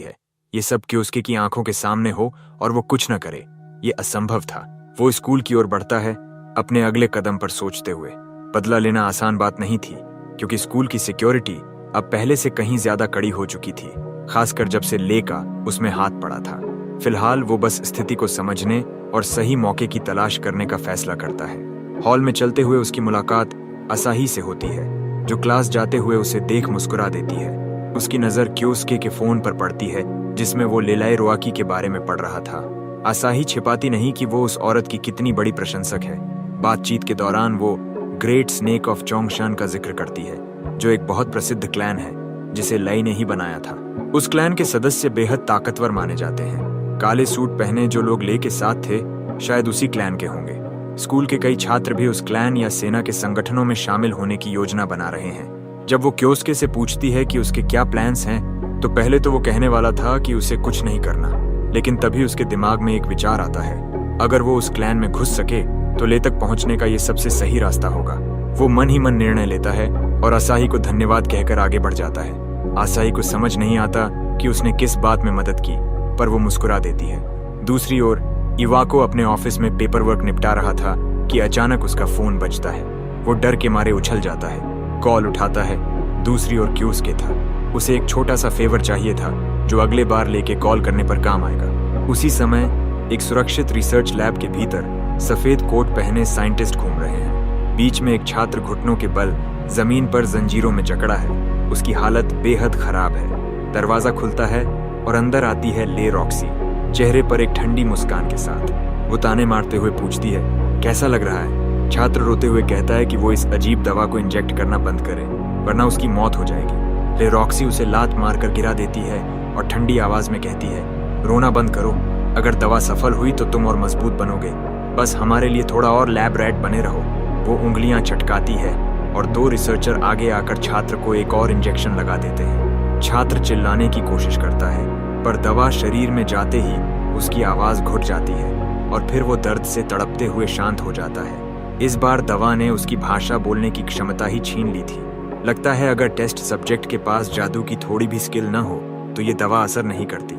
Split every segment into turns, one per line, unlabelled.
है। ये सब कियोस्के की आंखों के सामने हो और वो कुछ न करे, ये असंभव था। वो स्कूल की ओर बढ़ता है, अपने अगले कदम पर सोचते हुए। बदला लेना आसान बात नहीं थी, क्योंकि स्कूल की सिक्योरिटी अब पहले से कहीं ज्यादा कड़ी हो चुकी थी, खासकर जब से ले का उसमें हाथ पड़ा था। फिलहाल वो बस स्थिति को समझने और सही मौके की तलाश करने का फैसला करता है। हॉल में चलते हुए उसकी मुलाकात असाही से होती है, जो क्लास जाते हुए उसे देख मुस्कुरा देती है। उसकी नजर कियोस्के के फोन पर पड़ती है, जिसमें वो लेलाई रोआकी के बारे में पढ़ रहा था। असाही छिपाती नहीं कि वो उस औरत की कितनी बड़ी प्रशंसक है। बातचीत के दौरान वो ग्रेट स्नेक ऑफ चोंगशान का जिक्र करती है, जो एक बहुत प्रसिद्ध क्लैन है जिसे लई ने ही बनाया था। उस क्लैन के सदस्य बेहद ताकतवर माने जाते हैं। काले सूट पहने जो लोग ले के साथ थे शायद उसी क्लैन के होंगे। स्कूल के कई छात्र भी उस क्लैन या सेना के संगठनों में शामिल होने की योजना बना रहे हैं। जब वो कियोस्के से पूछती है कि उसके क्या प्लान्स हैं, तो पहले तो वो कहने वाला था कि उसे कुछ नहीं करना, लेकिन तभी उसके दिमाग में एक विचार आता है। अगर वो उस क्लैन में घुस सके तो ले तक पहुंचने का ये सबसे सही रास्ता होगा। वो मन ही मन निर्णय लेता है और असाही को धन्यवाद कहकर आगे बढ़ जाता है। असाही को समझ नहीं आता कि उसने किस बात में मदद की, पर वो मुस्कुरा देती है। दूसरी ओर इवाको अपने ऑफिस में पेपर वर्क निपटा रहा था कि अचानक उसका फोन बजता है। वो डर के मारे उछल जाता है, कॉल उठाता है। दूसरी ओर कियोस्के था। उसे एक छोटा सा फेवर चाहिए था, जो अगले बार लेके कॉल करने पर काम आएगा। उसी समय एक सुरक्षित रिसर्च लैब के भीतर सफेद कोट पहने साइंटिस्ट घूम रहे हैं। बीच में एक छात्र घुटनों के बल जमीन पर जंजीरों में जकड़ा है। उसकी हालत बेहद खराब है। दरवाजा खुलता है और अंदर आती है ले रॉक्सी, चेहरे पर एक ठंडी मुस्कान के साथ। वो ताने मारते हुए पूछती है, कैसा लग रहा है? छात्र रोते हुए कहता है कि वो इस अजीब दवा को इंजेक्ट करना बंद करे, वरना उसकी मौत हो जाएगी। ले रॉक्सी उसे लात मारकर गिरा देती है और ठंडी आवाज में कहती है, रोना बंद करो। अगर दवा सफल हुई तो तुम और मजबूत बनोगे। बस हमारे लिए थोड़ा और लैब रैट बने रहो। वो उंगलियां चटकाती है और दो रिसर्चर आगे आकर छात्र को एक और इंजेक्शन लगा देते हैं। छात्र चिल्लाने की कोशिश करता है, पर दवा शरीर में जाते ही उसकी आवाज घुट जाती है और फिर वो दर्द से तड़पते हुए शांत हो जाता है। इस बार दवा ने उसकी भाषा बोलने की क्षमता ही छीन ली थी। लगता है अगर टेस्ट सब्जेक्ट के पास जादू की थोड़ी भी स्किल न हो तो ये दवा असर नहीं करती।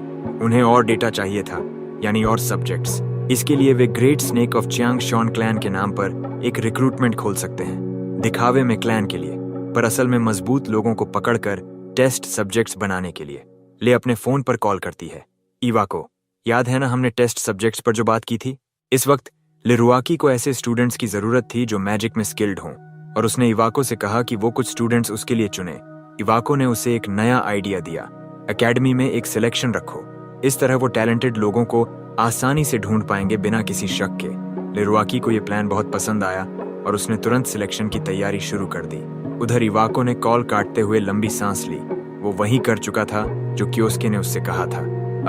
उन्हें और डेटा चाहिए था, यानी और सब्जेक्ट्स। इसके लिए वे ग्रेट स्नेक ऑफ चियांगशॉन क्लैन के नाम पर एक रिक्रूटमेंट खोल सकते हैं, दिखावे में क्लैन के लिए, पर असल में मजबूत लोगों को पकड़कर टेस्ट सब्जेक्ट्स बनाने के लिए। ले अपने फोन पर कॉल करती है, इवाको, याद है ना हमने टेस्ट सब्जेक्ट्स पर जो बात की थी? इस वक्त ले रोआकी को ऐसे स्टूडेंट्स की जरूरत थी जो मैजिक में स्किल्ड हों, और उसने इवाको से कहा कि वो कुछ स्टूडेंट्स उसके लिए चुने। इवाको ने उसे एक नया आइडिया दिया, एकेडमी में एक सिलेक्शन रखो। इस तरह वो टैलेंटेड लोगों को आसानी से ढूंढ पाएंगे बिना किसी शक के। ले रोआकी को यह प्लान बहुत पसंद आया और उसने तुरंत सिलेक्शन की तैयारी शुरू कर दी। उधर इवाको ने कॉल काटते हुए लंबी सांस ली। वो वही कर चुका था जो कियोस्के ने उससे कहा था।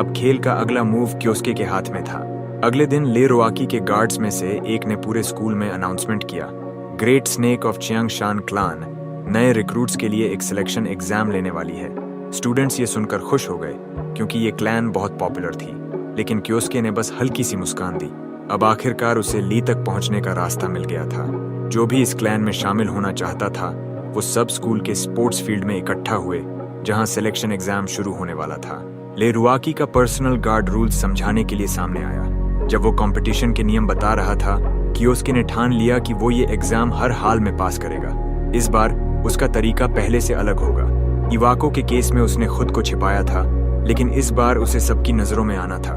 अब खेल का अगला मूव कियोस्के के हाथ में था। अगले दिन ले रोआकी के गार्ड्स में से एक ने पूरे स्कूल में अनाउंसमेंट किया, ग्रेट स्नेक ऑफ चियांगशॉन क्लैन नए रिक्रूट्स के लिए एक सिलेक्शन एग्जाम लेने वाली है। स्टूडेंट्स ये सुनकर खुश हो गए, क्योंकि ये क्लैन बहुत पॉपुलर थी। लेकिन कियोस्के ने बस हल्की सी मुस्कान दी। अब आखिरकार उसे ली तक पहुंचने का रास्ता मिल गया था। जो भी इस क्लैन में शामिल होना चाहता था, वो सब स्कूल के स्पोर्ट्स फील्ड में इकट्ठा हुए, जहां सिलेक्शन एग्जाम शुरू होने वाला था। ले रोआकी का पर्सनल गार्ड रूल्स समझाने के लिए सामने आया। जब वो कंपटीशन के नियम बता रहा था, कियोस्के ने ठान लिया कि वो ये एग्जाम हर हाल में पास करेगा। इस बार उसका तरीका पहले से अलग होगा। इवाको के केस में उसने खुद को छिपाया था, लेकिन इस बार उसे सबकी नजरों में आना था,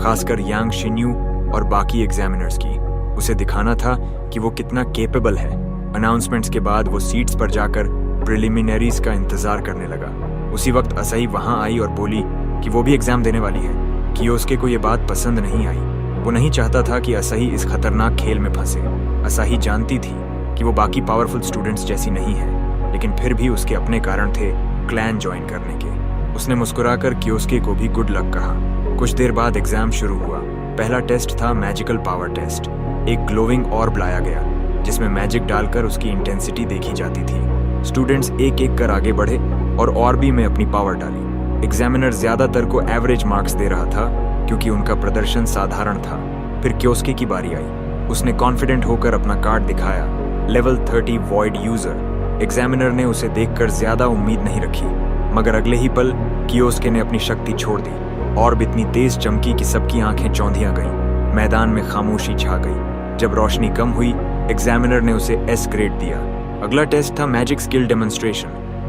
खासकर यांग शिन्यू और बाकी एग्जामिनर्स की। उसे दिखाना था कि वो कितना केपेबल है। अनाउंसमेंट्स के बाद वो सीट्स पर जाकर प्रिलिमिनरीज का इंतजार करने लगा। उसी वक्त असाही वहां आई और बोली कि वो भी एग्जाम देने वाली है। कियोस्के को ये बात पसंद नहीं आई। वो नहीं चाहता था कि असाही इस खतरनाक खेल में फंसे। असाही जानती थी कि वो बाकी पावरफुल स्टूडेंट्स जैसी नहीं है, लेकिन फिर भी उसके अपने कारण थे क्लैन ज्वाइन करने के। उसने मुस्कुराकर कियोस्के को भी गुड लक कहा। कुछ देर बाद एग्जाम शुरू हुआ। पहला टेस्ट था मैजिकल पावर टेस्ट। एक ग्लोविंग ऑर्ब लाया गया, जिसमें मैजिक डालकर उसकी इंटेंसिटी देखी जाती थी। स्टूडेंट्स एक एक कर आगे बढ़े और ऑर्बी में अपनी पावर डाली। एग्जामिनर ज्यादातर को एवरेज मार्क्स दे रहा था, क्योंकि उनका प्रदर्शन साधारण था। फिर कियोस्के की बारी आई। उसने कॉन्फिडेंट होकर अपना कार्ड दिखाया, लेवल 30 वॉइड यूजर। एग्जामिनर ने उसे देखकर ज्यादा उम्मीद नहीं रखी। मगर अगले ही पल कियोस्के ने अपनी शक्ति छोड़ दी। ऑर्ब इतनी तेज चमकी कि सबकी आंखें चौंधियां गईं। मैदान में खामोशी छा गई। जब रोशनी कम हुई, एग्जामिनर ने उसे एस ग्रेड दिया। अगला टेस्ट था मैजिक स्किल डेमोन्स्ट्रेशन।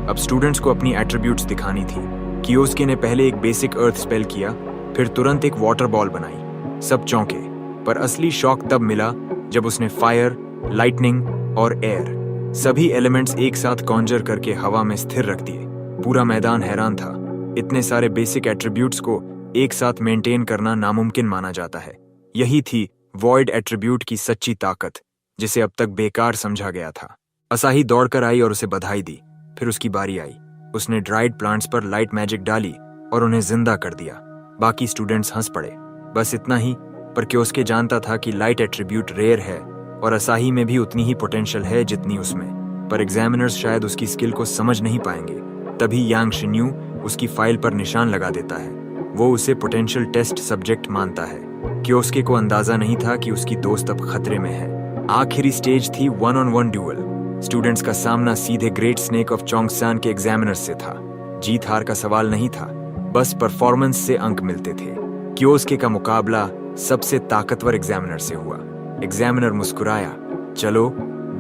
अब स्टूडेंट्स को अपनी एट्रीब्यूट्स दिखानी थी। कियोस्के ने पहले एक बेसिक अर्थ स्पेल किया, फिर तुरंत एक वाटर बॉल बनाई। सब चौंके, पर असली शॉक तब मिला जब उसने फायर, लाइटनिंग और एयर सभी एलिमेंट्स एक साथ कॉन्जर करके हवा में स्थिर रख दिए। पूरा मैदान हैरान था। इतने सारे बेसिक एट्रीब्यूट्स को एक साथ मेंटेन करना नामुमकिन माना जाता है। यही थी वॉइड एट्रीब्यूट की सच्ची ताकत, जिसे अब तक बेकार समझा गया था। असाही दौड़कर आई और उसे बधाई दी। फिर उसकी बारी आई। उसने ड्राइड प्लांट्स पर लाइट मैजिक डाली और उन्हें जिंदा कर दिया। बाकी स्टूडेंट्स हंस पड़े। बस इतना ही, पर कियोस्के जानता था कि लाइट एट्रीब्यूट रेयर है और असाही में भी उतनी ही पोटेंशियल है जितनी उसमें। पर एग्जामिनर्स शायद उसकी स्किल को समझ नहीं पाएंगे। तभी यांग शिन्यू उसकी फाइल पर निशान लगा देता है। वो उसे पोटेंशियल टेस्ट सब्जेक्ट मानता है। कियोस्के को अंदाजा नहीं था कि उसकी दोस्त अब खतरे में है। आखिरी स्टेज थी 1-on-1 ड्यूअल। स्टूडेंट्स का सामना सीधे ग्रेट स्नेक ऑफ चोंगसान के एग्जामिनर्स से था। जीत हार का सवाल नहीं था, बस परफॉर्मेंस से अंक मिलते थे। कियोस्के का मुकाबला सबसे ताकतवर एग्जामिनर से हुआ। एग्जामिनर मुस्कुराया। चलो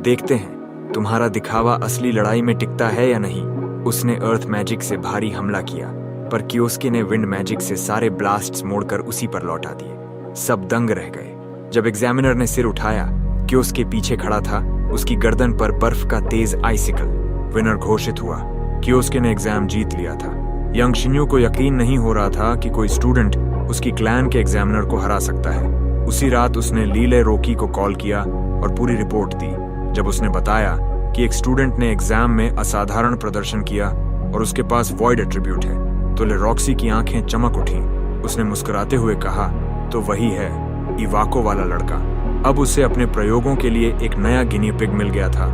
देखते हैं तुम्हारा दिखावा असली लड़ाई में टिकता है या नहीं। उसने अर्थ मैजिक से भारी हमला किया, पर कियोस्के ने विंड मैजिक से सारे ब्लास्ट्स मोड़कर उसी पर लौटा दिए। सब दंग रह गए। जब एग्जामिनर ने सिर उठाया, कियोस्के पीछे खड़ा था। उसकी गर्दन पर बर्फ का तेज आइसिकल। विनर घोषित हुआ। कियोस्के ने एग्जाम जीत लिया था। यांग शिन्यू को यकीन नहीं हो रहा था कि कोई स्टूडेंट उसकी क्लैन के एग्जामिनर को हरा सकता है। उसी रात उसने लीले रोकी को कॉल किया और पूरी रिपोर्ट दी। जब उसने बताया कि एक स्टूडेंट ने एग्जाम में असाधारण प्रदर्शन किया और उसके पास वॉइड एट्रीब्यूट है, तो लेरॉक्सी की आंखें चमक उठीं। उसने मुस्कुराते हुए कहा, तो वही है इवाको वाला लड़का। अब उसे अपने प्रयोगों के लिए एक नया गिनी पिग मिल गया था।